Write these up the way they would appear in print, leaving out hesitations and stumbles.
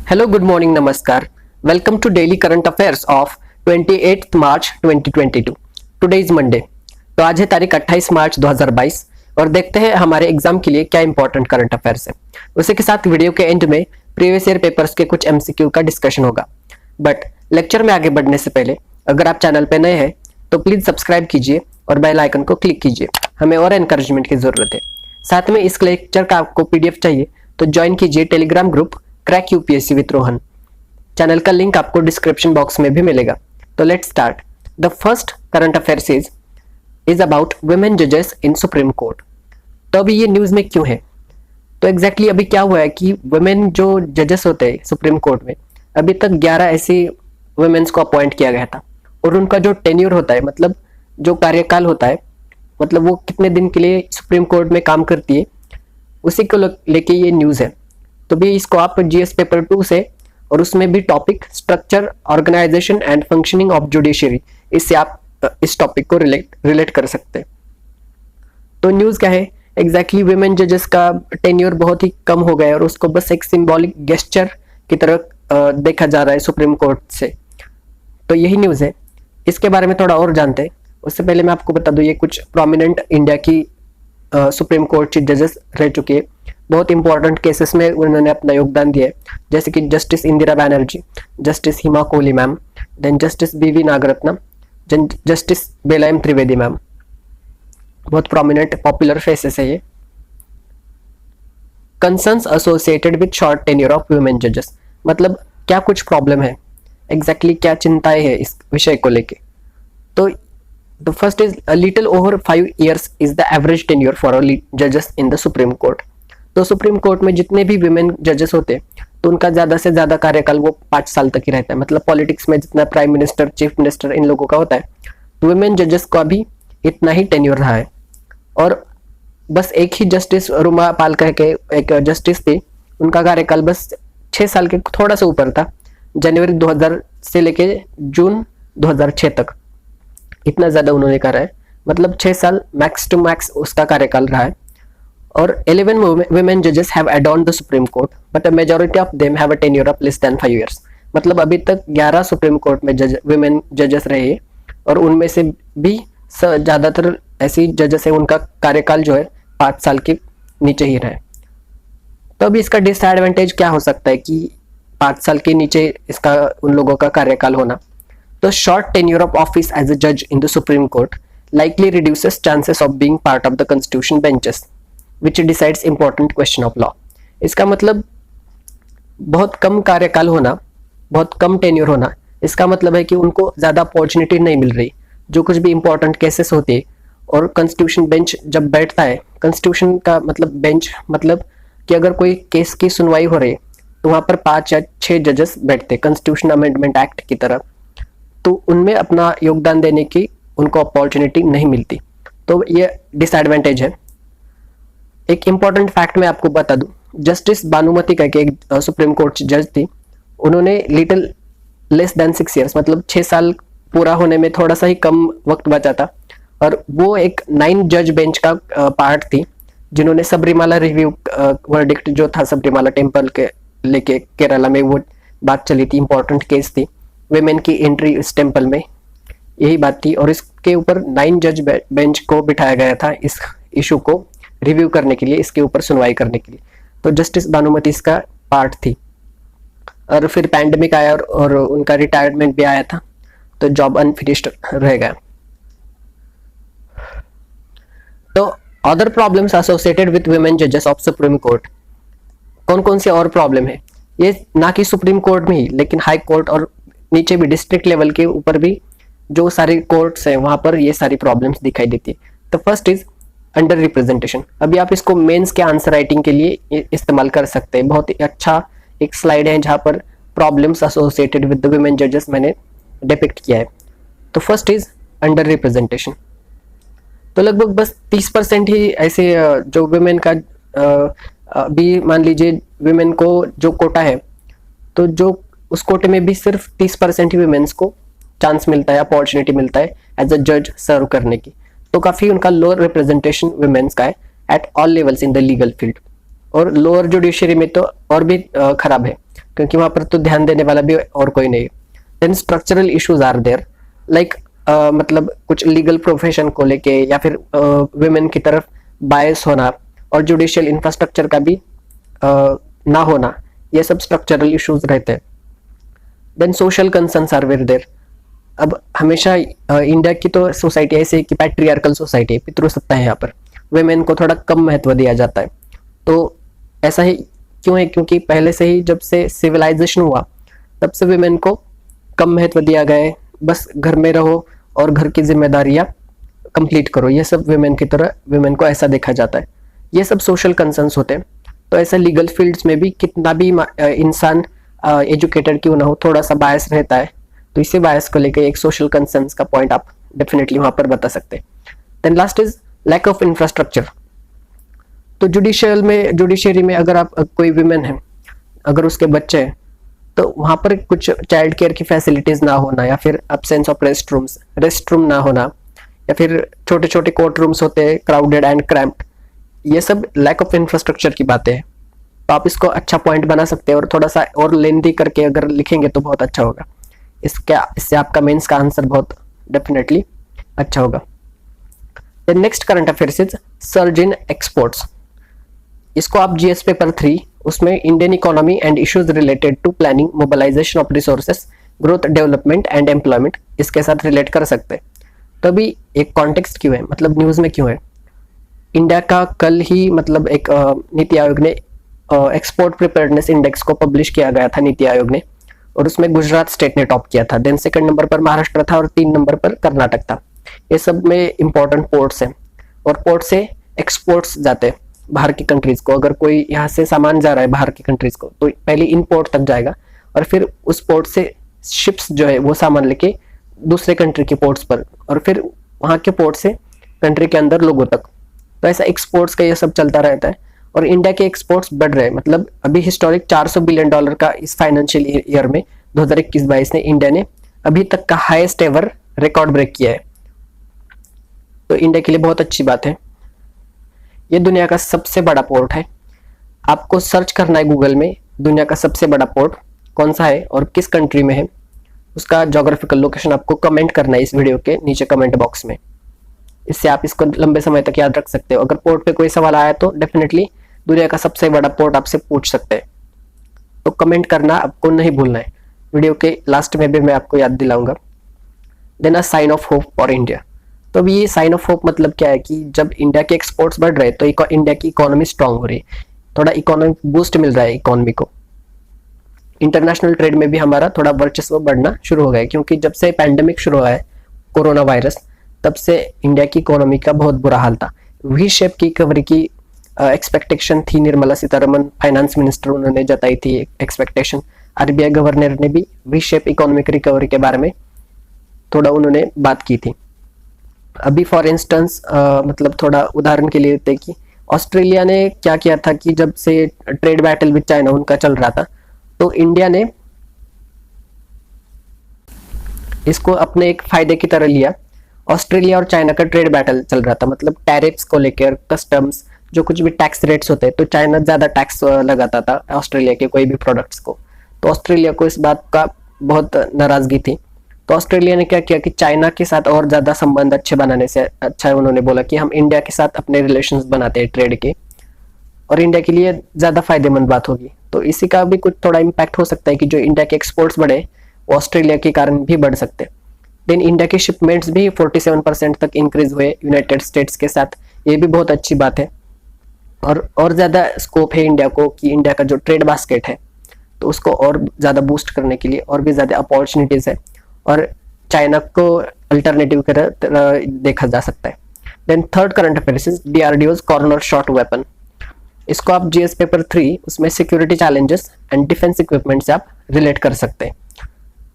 Hello, good morning, namaskar. Welcome to Daily Current Affairs of 28th March 2022. Today is Monday. तो आज है तारीख 28 मार्च 2022 और देखते हैं हमारे एग्जाम के लिए क्या इंपॉर्टेंट करंट अफेयर्स है। उसी के साथ वीडियो के एंड में प्रीवियस ईयर पेपर्स के कुछ एमसीक्यू का डिस्कशन होगा। बट लेक्चर में आगे बढ़ने से पहले अगर आप चैनल पर नए हैं तो प्लीज सब्सक्राइब कीजिए और बेल आइकन को क्लिक कीजिए। हमें और एनकरेजमेंट की जरूरत है। साथ में इस लेक्चर का आपको पीडीएफ चाहिए तो ज्वाइन कीजिए Telegram group crack UPSC with Rohan. Channel का लिंक आपको डिस्क्रिप्शन बॉक्स में भी मिलेगा। तो let's start. The first current affairs is about women जजेस इन सुप्रीम कोर्ट। तो अभी ये न्यूज में क्यों है? तो एग्जैक्टली अभी क्या हुआ है कि वुमेन जो जजेस होते हैं सुप्रीम कोर्ट में, अभी तक 11 ऐसी वुमेन्स को अपॉइंट किया गया था और उनका जो टेन्योर होता है, मतलब जो कार्यकाल होता है, मतलब वो कितने दिन के लिए सुप्रीम कोर्ट में काम करती है, उसी को लेके ये न्यूज है। तो भी इसको आप जीएस पेपर 2 से, और उसमें भी topic structure, organisation and functioning of judiciary, इससे आप इस टॉपिक को रिलेट कर सकते हैं। तो न्यूज क्या है? एग्जैक्टली वुमेन जजेस का टेन्योर बहुत ही कम हो गया है और उसको बस एक सिंबॉलिक गेस्चर की तरह देखा जा रहा है सुप्रीम कोर्ट से। तो यही न्यूज है। इसके बारे में थोड़ा और जानते हैं। उससे पहले मैं आपको बता दूं, ये कुछ प्रोमिनेंट इंडिया की सुप्रीम कोर्ट चीफ जजेस रह चुके हैं। बहुत इंपॉर्टेंट केसेस में उन्होंने अपना योगदान दिया है, जैसे कि जस्टिस इंदिरा बनर्जी, जस्टिस हिमा कोहली मैम, देन जस्टिस बीवी नागरत्नम, जस्टिस बेलायम त्रिवेदी मैम। बहुत प्रोमिनेंट पॉपुलर फेसेस है ये। Concerns associated with short tenure of women जजेस, मतलब क्या कुछ प्रॉब्लम है, एग्जैक्टली क्या चिंताएं है इस विषय को लेके। तो the first is a little over 5 years is the average tenure for judges in the Supreme Court। तो सुप्रीम कोर्ट में जितने भी विमेन जजेस होते हैं तो उनका ज्यादा से ज्यादा कार्यकाल वो 5 साल तक ही रहता है। मतलब पॉलिटिक्स में जितना prime minister, chief minister in लोगों का होता है, तो विमेन जजेस का भी इतना ही टेन्योर रहा है। और बस एक ही जस्टिस रुमा पाल कह के एक जस्टिस थी, उनका कार्यकाल बस 6 साल के थोड़ा सा ऊपर था, जनवरी 2000 से लेके जून 2006 तक, इतना ज्यादा उन्होंने करा है। मतलब 6 साल मैक्स टू मैक्स उसका कार्यकाल रहा है। और 11 women judges have adorned the Supreme Court, but a majority of them have a tenure of less than 5 years। मतलब अभी तक 11 सुप्रीम कोर्ट में women judges रहे हैं और उनमें से भी ज्यादातर ऐसी जजेस है उनका कार्यकाल जो है 5 साल के नीचे ही रहा है। तो अभी इसका डिसएडवांटेज क्या हो सकता है कि 5 साल के नीचे इसका उन लोगों का कार्यकाल होना? तो short tenure of office as a judge in the Supreme Court likely reduces chances of being part of the constitution benches which decides important question of law। इसका मतलब बहुत कम कार्यकाल होना, बहुत कम टेन्योर होना, इसका मतलब है कि उनको ज्यादा अपॉर्चुनिटी नहीं मिल रही। जो कुछ भी इंपॉर्टेंट केसेस होते हैं और कॉन्स्टिट्यूशन बेंच जब बैठता है, कॉन्स्टिट्यूशन का मतलब बेंच, मतलब कि अगर कोई केस की सुनवाई हो रही है तो वहां पर 5 या 6 जजेस बैठते, कॉन्स्टिट्यूशन अमेंडमेंट एक्ट की तरह, तो उनमें अपना योगदान देने की उनको अपॉर्चुनिटी नहीं मिलती। तो ये डिसएडवांटेज है। एक इंपॉर्टेंट फैक्ट मैं आपको बता दूं, जस्टिस बानुमती का एक सुप्रीम कोर्ट जज थी, उन्होंने लिटिल लेस देन 6 इयर्स, मतलब 6 साल पूरा होने में थोड़ा सा ही कम वक्त बचा था, और वो एक 9 जज बेंच का पार्ट थी जिन्होंने सबरीमाला रिव्यू वर्डिक्ट जो था, सबरीमाला टेम्पल के लेके केरला में वो बात चली थी, इंपॉर्टेंट केस थी, वेमेन की एंट्री इस टेम्पल में, यही बात थी। और इसके ऊपर 9 जज बेंच को बिठाया गया था इस इशू को रिव्यू करने के लिए, इसके ऊपर सुनवाई करने के लिए। तो जस्टिस बानुमती इसका पार्ट थी। और फिर पैंडेमिक आया और उनका रिटायरमेंट भी आया था, तो जॉब अनफिनिश्ड रह गया। तो other problems associated with women जजेस ऑफ सुप्रीम कोर्ट, कौन कौन से और प्रॉब्लम है? ये ना कि सुप्रीम कोर्ट में ही, लेकिन हाई कोर्ट और नीचे भी डिस्ट्रिक्ट लेवल के ऊपर भी जो सारे कोर्ट्स हैं वहां पर ये सारी प्रॉब्लम्स दिखाई देती है। तो फर्स्ट इज अंडर रिप्रेजेंटेशन। अभी आप इसको मेंस के आंसर राइटिंग के लिए इस्तेमाल कर सकते हैं। बहुत ही अच्छा एक स्लाइड है जहां पर problems associated with the women जजेस मैंने डिपिक्ट किया है। तो फर्स्ट इज अंडर रिप्रेजेंटेशन। तो लगभग बस 30% ही ऐसे जो वुमेन का अभी मान लीजिए वुमेन को जो कोटा है, तो जो उस कोटे में भी सिर्फ 30% ही वुमेन्स को चांस मिलता है, अपॉर्चुनिटी मिलता है एज अ जज सर्व करने की। तो काफी उनका लोअर रिप्रेजेंटेशन वुमेन्स का है at all levels in the legal field. और लोअर जुडिशरी में तो और भी खराब है। क्योंकि वहां पर तो ध्यान देने वाला भी और कोई नहीं। Then structural issues are there, like मतलब कुछ लीगल प्रोफेशन को लेके या फिर वुमेन की तरफ बायस होना और जुडिशियल इंफ्रास्ट्रक्चर का भी ना होना, ये सब स्ट्रक्चरल इश्यूज रहते हैं। Then social concerns are very there. अब हमेशा इंडिया की तो सोसाइटी ऐसे है कि पैट्रियार्कल सोसाइटी है, पितृसत्ता है, यहाँ पर वुमेन को थोड़ा कम महत्व दिया जाता है। तो ऐसा ही क्यों है? क्योंकि पहले से ही जब से सिविलाइजेशन हुआ तब से वुमेन को कम महत्व दिया गया है। बस घर में रहो और घर की जिम्मेदारियां कंप्लीट करो, ये सब वुमेन की तरह वुमेन को ऐसा देखा जाता है। ये सब सोशल कंसर्न्स होते हैं। तो ऐसा लीगल फील्ड्स में भी कितना भी इंसान एजुकेटेड क्यों ना हो, थोड़ा सा बायस रहता है। तो इसी बायस को लेकर एक सोशल कंसर्न्स का पॉइंट आप डेफिनेटली वहां पर बता सकते हैं। Then last is lack of infrastructure. तो जुडिशियरी में अगर आप कोई वुमेन है, अगर उसके बच्चे हैं, तो वहां पर कुछ चाइल्ड केयर की फैसिलिटीज ना होना, या फिर एब्सेंस ऑफ रेस्ट रूम ना होना, या फिर छोटे छोटे कोर्ट रूम्स होते हैं क्राउडेड एंड क्रैम्प्ड, ये सब लैक ऑफ इंफ्रास्ट्रक्चर की बातें हैं। तो आप इसको अच्छा पॉइंट बना सकते हैं और थोड़ा सा और लेंथी करके अगर लिखेंगे तो बहुत अच्छा होगा। इससे आपका मेंस का आंसर बहुत डेफिनेटली अच्छा होगा। Then next current affairs is surge in exports. इसको आप जीएस पेपर 3 उसमें Indian economy and issues related to planning, mobilisation of resources, growth, development and employment, इसके साथ रिलेट कर सकते हैं। तो अभी एक कॉन्टेक्स्ट क्यों है, मतलब न्यूज में क्यों है? इंडिया का कल ही मतलब एक नीति आयोग ने एक्सपोर्ट प्रिपेयर्डनेस इंडेक्स को पब्लिश किया गया था नीति आयोग ने, और उसमें गुजरात स्टेट ने टॉप किया था। देन सेकंड नंबर पर महाराष्ट्र था और 3 नंबर पर कर्नाटक था। ये सब में इंपॉर्टेंट पोर्ट्स हैं और पोर्ट से एक्सपोर्ट्स जाते हैं बाहर की कंट्रीज को। अगर कोई यहाँ से सामान जा रहा है बाहर की कंट्रीज को, तो पहले इन पोर्ट तक जाएगा और फिर उस पोर्ट से शिप्स जो है वो सामान लेके दूसरे कंट्री के पोर्ट्स पर, और फिर वहाँ के पोर्ट से कंट्री के अंदर लोगों तक। तो ऐसा एक्सपोर्ट्स का ये सब चलता रहता है और इंडिया के एक्सपोर्ट्स बढ़ रहे हैं। मतलब अभी हिस्टोरिक $400 बिलियन का इस फाइनेंशियल ईयर में 2021-22 ने इंडिया ने अभी तक का हाईएस्ट एवर रिकॉर्ड ब्रेक किया है। तो इंडिया के लिए बहुत अच्छी बात है। ये दुनिया का सबसे बड़ा पोर्ट है। आपको सर्च करना है गूगल में दुनिया का सबसे बड़ा पोर्ट कौन सा है और किस कंट्री में है, उसका ज्योग्राफिकल लोकेशन आपको कमेंट करना है इस वीडियो के नीचे कमेंट बॉक्स में। इससे आप इसको लंबे समय तक याद रख सकते हो। अगर पोर्ट पे कोई सवाल आया तो डेफिनेटली दुनिया का सबसे बड़ा पोर्ट आपसे पूछ सकते हैं। तो कमेंट करना आपको नहीं भूलना है। वीडियो के लास्ट में भी मैं आपको याद दिलाऊंगा। Then a sign off hope for India. तो अभी ये साइन ऑफ होप मतलब क्या है कि जब इंडिया के एक्सपोर्ट्स बढ़ रहे हैं तो इंडिया की इकोनॉमी स्ट्रांग हो रही है, थोड़ा इकोनॉमिक बूस्ट मिल रहा है इकोनॉमी को। इंटरनेशनल ट्रेड में भी हमारा थोड़ा वर्चस्व बढ़ना शुरू हो गया है, क्योंकि जब से पैंडेमिक शुरू हुआ है कोरोना वायरस, तब से इंडिया की इकोनॉमी का बहुत बुरा हाल था। वी शेप की रिकवरी की एक्सपेक्टेशन थी। निर्मला सीतारमन फाइनेंस मिनिस्टर, उन्होंने जताई थी एक्सपेक्टेशन। आरबीआई गवर्नर ने भी वी शेप इकोनॉमिक रिकवरी के बारे में थोड़ा उन्होंने बात की थी। अभी फॉर इंस्टेंस मतलब थोड़ा उदाहरण के लिए देते कि ऑस्ट्रेलिया ने क्या किया था कि जब से ट्रेड बैटल विद चाइना उनका चल रहा था, तो इंडिया ने इसको अपने एक फायदे की तरह लिया। ऑस्ट्रेलिया और चाइना का ट्रेड बैटल चल रहा था, मतलब टैरिफ्स को लेकर, कस्टम्स, जो कुछ भी टैक्स रेट्स होते हैं, तो चाइना ज्यादा टैक्स लगाता था ऑस्ट्रेलिया के कोई भी प्रोडक्ट्स को। तो ऑस्ट्रेलिया को इस बात का बहुत नाराजगी थी। तो ऑस्ट्रेलिया ने क्या किया कि चाइना के साथ और ज्यादा संबंध अच्छे बनाने से अच्छा है, उन्होंने बोला कि हम इंडिया के साथ अपने रिलेशंस बनाते हैं ट्रेड के, और इंडिया के लिए ज्यादा फायदेमंद बात होगी। तो इसी का भी कुछ थोड़ा इम्पैक्ट हो सकता है कि जो इंडिया के एक्सपोर्ट्स बढ़े वो ऑस्ट्रेलिया के कारण भी बढ़ सकते हैं। देन इंडिया के शिपमेंट्स भी 47% तक इंक्रीज हुए यूनाइटेड स्टेट्स के साथ, ये भी बहुत अच्छी बात है। और ज्यादा स्कोप है इंडिया को कि इंडिया का जो ट्रेड बास्केट है तो उसको और ज्यादा बूस्ट करने के लिए और भी ज्यादा अपॉर्चुनिटीज है, और चाइना को अल्टरनेटिव की तरह देखा जा सकता है। Then third current affairs is DRDO's corner shot weapon. इसको आप जीएस पेपर 3 उसमें security challenges and defence equipment से आप रिलेट कर सकते हैं।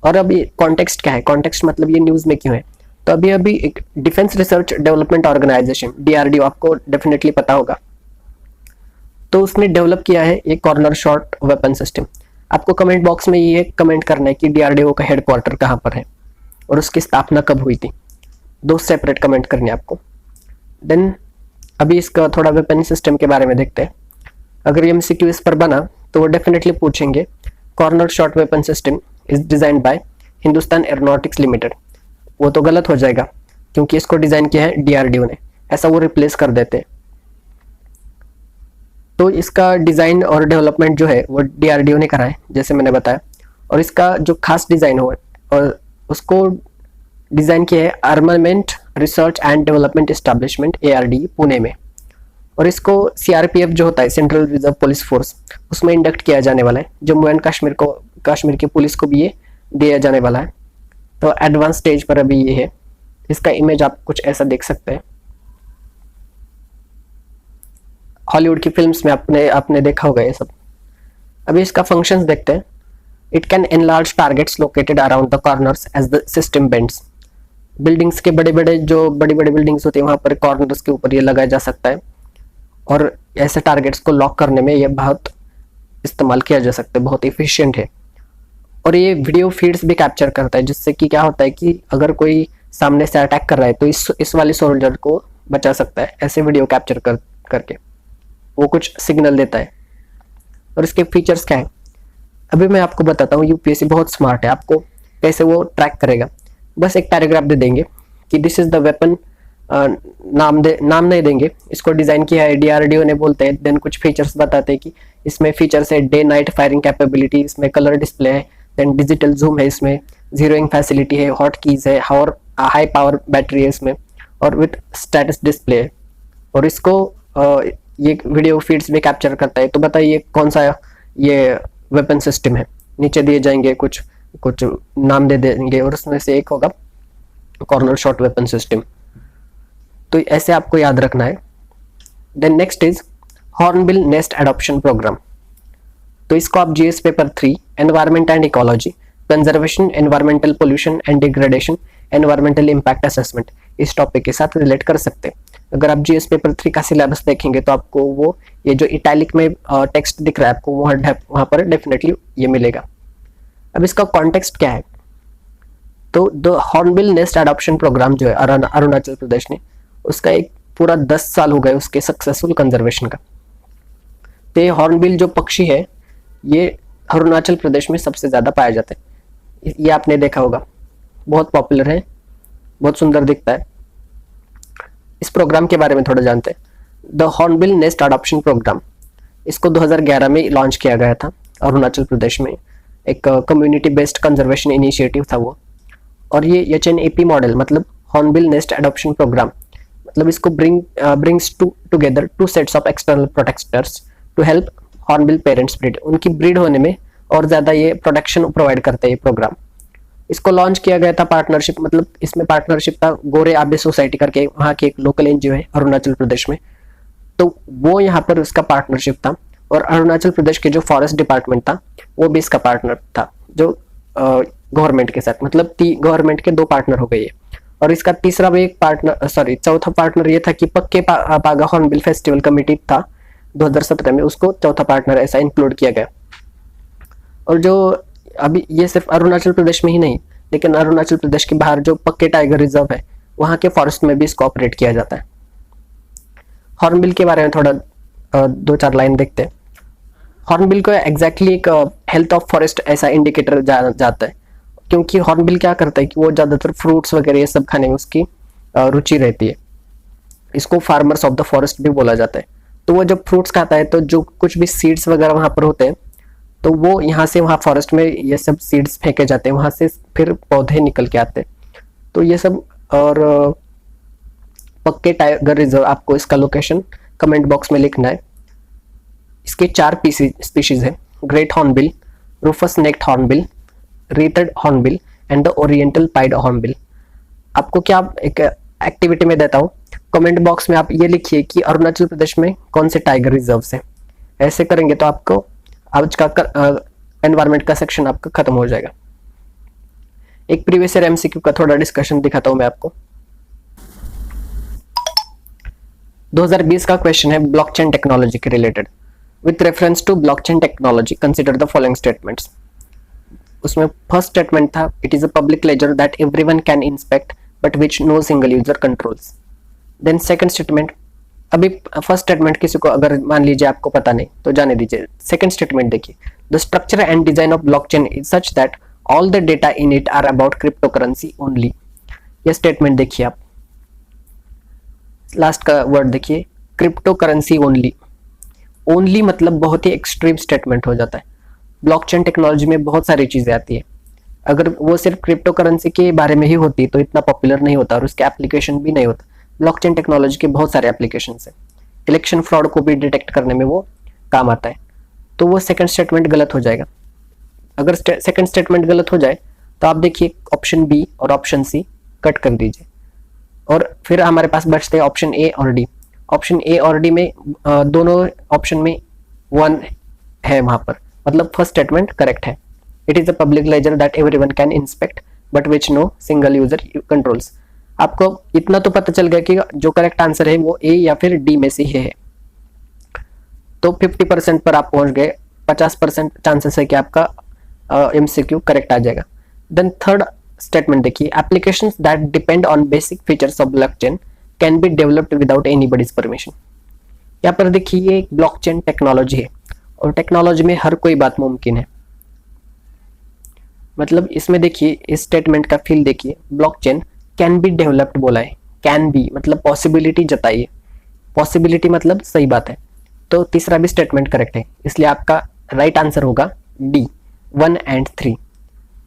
और अभी कॉन्टेक्स्ट क्या है? कॉन्टेक्स्ट मतलब ये न्यूज में क्यों है? तो अभी एक defence research development organisation DRDO, आपको डेफिनेटली पता होगा, तो उसने डेवलप किया है एक कॉर्नर शॉट वेपन सिस्टम। आपको कमेंट बॉक्स में ये कमेंट करना है कि डीआरडीओ का हेडक्वार्टर कहाँ पर है और उसकी स्थापना कब हुई थी। 2 सेपरेट कमेंट करने आपको। देन अभी इसका थोड़ा वेपन सिस्टम के बारे में देखते हैं। अगर एमसीक्यू इस पर बना तो वो डेफिनेटली पूछेंगे corner shot weapon system is designed bye Hindustan aeronautics limited. वो तो गलत हो जाएगा क्योंकि इसको डिजाइन किया है डीआरडीओ ने, ऐसा वो रिप्लेस कर देते हैं। तो इसका डिजाइन और डेवलपमेंट जो है वो डीआरडीओ ने करा है जैसे मैंने बताया। और इसका जो खास डिजाइन हो और उसको डिजाइन किया है armament research and development establishment ARD Pune में। और इसको CRPF जो होता है सेंट्रल रिजर्व पुलिस फोर्स उसमें इंडक्ट किया जाने वाला है। जम्मू एंड कश्मीर की पुलिस को भी ये दिया जाने वाला है। तो एडवांस स्टेज पर अभी ये है। इसका इमेज आप कुछ ऐसा देख सकते हैं। हॉलीवुड की फिल्म्स में आपने देखा होगा ये सब। अभी इसका फंक्शंस देखते हैं। It can enlarge targets located around the corners as the system bends. Buildings के बड़ी बड़ी बिल्डिंग्स होती है वहां पर कॉर्नर्स के ऊपर ये लगाया जा सकता है और ऐसे टारगेट्स को लॉक करने में ये बहुत इस्तेमाल किया जा सकता है, बहुत इफिशिएंट है। और ये वीडियो फीड्स भी कैप्चर करता है जिससे कि क्या होता है कि अगर कोई सामने से अटैक कर रहा है तो इस वाले सोल्जर को बचा सकता है ऐसे वीडियो कैप्चर करके वो कुछ सिग्नल देता है। और इसके फीचर्स क्या है अभी मैं आपको बताता हूँ। यूपीएससी बहुत स्मार्ट है, आपको कैसे वो ट्रैक करेगा। बस एक पैराग्राफ दे देंगे कि दिस इज द वेपन, नाम नहीं देंगे। इसको डिजाइन किया है डीआरडीओ ने बोलते हैं। देन कुछ फीचर्स बताते हैं कि इसमें फीचर्स है डे नाइट फायरिंग कैपेबिलिटी, इसमें कलर डिस्प्ले है, देन डिजिटल जूम है, इसमें जीरोइंग फैसिलिटी है, हॉट कीज है और हाई पावर बैटरी है इसमें और विथ स्टेटस डिस्प्ले है। और इसको ये वीडियो फीड्स भी कैप्चर करता है। तो बताइए कौन सा ये वेपन सिस्टम है। नीचे दिए जाएंगे कुछ नाम दे देंगे और उसमें से एक होगा कॉर्नर शॉट वेपन सिस्टम। तो ऐसे आपको याद रखना है। Then next is hornbill nest adoption programme. तो इसको आप GS paper 3 environment and ecology, conservation, environmental pollution and degradation, environmental impact assessment इस टॉपिक के साथ रिलेट कर सकते हैं। अगर आप GS पेपर 3 का सिलेबस देखेंगे तो आपको वो ये जो इटैलिक में टेक्स्ट दिख रहा है आपको वहां पर डेफिनेटली ये मिलेगा। अब इसका कॉन्टेक्स्ट क्या है तो the hornbill nest adoption programme जो है अरुणाचल प्रदेश ने, उसका एक पूरा 10 साल हो गए उसके सक्सेसफुल कंजर्वेशन का। तो ये हॉर्नबिल जो पक्षी है ये अरुणाचल प्रदेश में सबसे ज्यादा पाया जाता है। ये आपने देखा होगा, बहुत पॉपुलर है, बहुत सुंदर दिखता है। इस प्रोग्राम के बारे में थोड़ा जानते हैं। The hornbill nest adoption programme, इसको 2011 में लॉन्च किया गया था अरुणाचल प्रदेश में। एक कम्युनिटी बेस्ड कंजर्वेशन इनिशिएटिव था वो। और ये HNAP मॉडल मतलब हॉर्नबिल नेस्ट एडॉप्शन प्रोग्राम मतलब इसको brings together 2 sets of external protectors to help hornbill parents breed, उनकी ब्रीड होने में और ज्यादा ये प्रोटेक्शन प्रोवाइड करता है ये प्रोग्राम। इसको लॉन्च किया गया था पार्टनरशिप, मतलब इसमें पार्टनरशिप था गोरे आबे सोसाइटी करके, वहाँ की एक लोकल NGO है अरुणाचल प्रदेश में। तो वो यहाँ पर उसका पार्टनरशिप था और अरुणाचल प्रदेश के जो फॉरेस्ट डिपार्टमेंट था वो भी इसका पार्टनर था जो गवर्नमेंट के साथ, मतलब गवर्नमेंट के 2 पार्टनर हो गए। और इसका तीसरा भी एक पार्टनर चौथा पार्टनर ये था कि पक्के पागा हॉर्नबिल फेस्टिवल कमेटी था 2017 में, उसको चौथा पार्टनर ऐसा इंक्लूड किया गया। और जो अभी ये सिर्फ अरुणाचल प्रदेश में ही नहीं लेकिन अरुणाचल प्रदेश के बाहर जो पक्के टाइगर रिजर्व है वहाँ के फॉरेस्ट में भी इसको ऑपरेट किया जाता है। हॉर्नबिल के बारे में थोड़ा 2-4 लाइन देखते हैं। हॉर्नबिल को एग्जैक्टली एक हेल्थ ऑफ फॉरेस्ट ऐसा इंडिकेटर जाता है क्योंकि हॉर्नबिल क्या करता है कि वो ज्यादातर फ्रूट्स वगैरह ये सब खाने में उसकी रुचि रहती है। इसको फार्मर्स ऑफ द फॉरेस्ट भी बोला जाता है। तो वो जब फ्रूट्स खाता है तो जो कुछ भी सीड्स वगैरह वहां पर होते हैं तो वो यहाँ से वहाँ फॉरेस्ट में ये सब सीड्स फेंके जाते हैं, वहां से फिर पौधे निकल के आते हैं। तो ये सब और पक्के टाइगर रिजर्व आपको इसका लोकेशन कमेंट बॉक्स में लिखना है। इसके 4 स्पीशीज है, great hornbill, rufous necked hornbill, wreathed hornbill and the oriental pied hornbill. आपको क्या एक एक्टिविटी में देता हूँ, कमेंट बॉक्स में आप ये लिखिए कि अरुणाचल प्रदेश में कौन से टाइगर रिजर्व है। ऐसे करेंगे तो आपको आज का एनवायरमेंट का सेक्शन आपका खत्म हो जाएगा। एक प्रीवियस ईयर MCQ का थोड़ा डिस्कशन दिखाता हूं मैं आपको। 2020 का क्वेश्चन है ब्लॉकचेन टेक्नोलॉजी के रिलेटेड। With reference to blockchain technology consider the following statements. उसमें फर्स्ट स्टेटमेंट था it is a public ledger that everyone can inspect but which no single user controls. Then second statement, अभी first statement किसी को अगर मान लीजिए आपको पता नहीं तो जाने दीजिए। सेकंड स्टेटमेंट देखिए, the structure and design of blockchain is such that all the data in it are about cryptocurrency only. ये स्टेटमेंट देखिए आप, लास्ट का वर्ड देखिए, क्रिप्टो करेंसी ओनली। ओनली मतलब बहुत ही एक्सट्रीम स्टेटमेंट हो जाता है। ब्लॉकचेन टेक्नोलॉजी में बहुत सारी चीजें आती है, अगर वो सिर्फ क्रिप्टो करेंसी के बारे में ही होती तो इतना पॉपुलर नहीं होता और उसके एप्लीकेशन भी नहीं होता। ब्लॉकचेन टेक्नोलॉजी के बहुत सारे एप्लीकेशन है, इलेक्शन फ्रॉड को भी डिटेक्ट करने में वो काम आता है। तो वो सेकंड स्टेटमेंट गलत हो जाएगा। अगर सेकंड स्टेटमेंट गलत हो जाए तो आप देखिए ऑप्शन बी और ऑप्शन सी कट कर दीजिए, और फिर हमारे पास बचते हैं ऑप्शन ए और डी। ऑप्शन ए और डी में दोनों ऑप्शन में 1 है वहां पर, मतलब फर्स्ट स्टेटमेंट करेक्ट है। It is a public ledger that everyone can inspect but which no single user controls. आपको इतना तो पता चल गया कि जो करेक्ट आंसर है वो ए या फिर डी में से है। तो 50% पर आप पहुंच गए, 50% चांसेस है कि आपका एमसीक्यू करेक्ट आ जाएगा। देन थर्ड स्टेटमेंट देखिए, applications that depend on basic features of blockchain can be developed without anybody's permission. यहाँ पर देखिए ये ब्लॉकचेन टेक्नोलॉजी है और टेक्नोलॉजी में हर कोई बात मुमकिन है। मतलब इसमें देखिए इस स्टेटमेंट का फील देखिए, ब्लॉकचेन कैन बी डेवलप्ड बोला है, कैन बी मतलब पॉसिबिलिटी जताइए, पॉसिबिलिटी मतलब सही बात है। तो तीसरा भी स्टेटमेंट करेक्ट है, इसलिए आपका राइट आंसर होगा डी 1 and 3।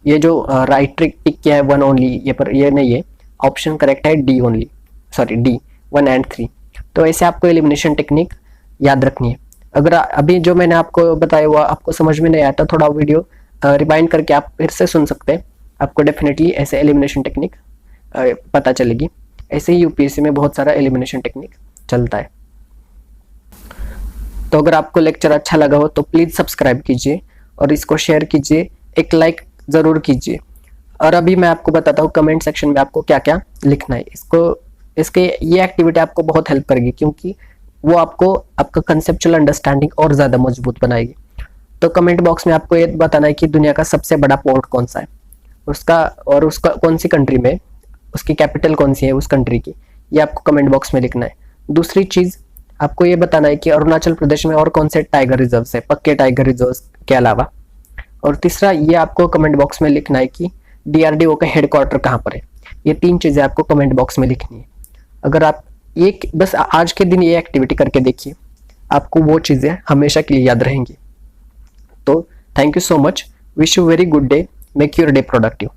ये जो राइट ट्रिक टिक किया है 1 ओनली, ये पर ये नहीं है, ऑप्शन करेक्ट है D only, sorry D 1 and 3। तो ऐसे आपको एलिमिनेशन टेक्निक याद रखनी है। अगर अभी जो मैंने आपको बताया हुआ आपको समझ में नहीं आया तो थोड़ा वीडियो रिवाइंड करके आप फिर से सुन सकते हैं, आपको डेफिनेटली ऐसे एलिमिनेशन टेक्निक पता चलेगी। ऐसे ही यूपीएससी में बहुत सारा एलिमिनेशन टेक्निक चलता है। तो अगर आपको लेक्चर अच्छा लगा हो तो प्लीज सब्सक्राइब कीजिए और इसको शेयर कीजिए, एक लाइक जरूर कीजिए। और अभी मैं आपको बताता हूँ कमेंट सेक्शन में आपको क्या क्या लिखना है। इसके ये एक्टिविटी आपको बहुत हेल्प करेगी, क्योंकि वो आपको आपका कंसेप्चुअल अंडरस्टैंडिंग और ज्यादा मजबूत बनाएगी। तो कमेंट बॉक्स में आपको ये बताना है कि दुनिया का सबसे बड़ा पोर्ट कौन सा है, उसका कौन सी कंट्री में, उसकी कैपिटल कौन सी है उस कंट्री की, ये आपको कमेंट बॉक्स में लिखना है। दूसरी चीज आपको ये बताना है कि अरुणाचल प्रदेश में और कौन से टाइगर रिजर्व है, पक्के टाइगर रिजर्व के अलावा। और तीसरा ये आपको कमेंट बॉक्स में लिखना है कि डीआरडीओ का हेडक्वार्टर कहाँ पर है। ये 3 चीजें आपको कमेंट बॉक्स में लिखनी है। अगर आप एक बस आज के दिन ये एक्टिविटी करके देखिए, आपको वो चीजें हमेशा के लिए याद रहेंगी। तो thank you so much, wish you very good day, make your day productive.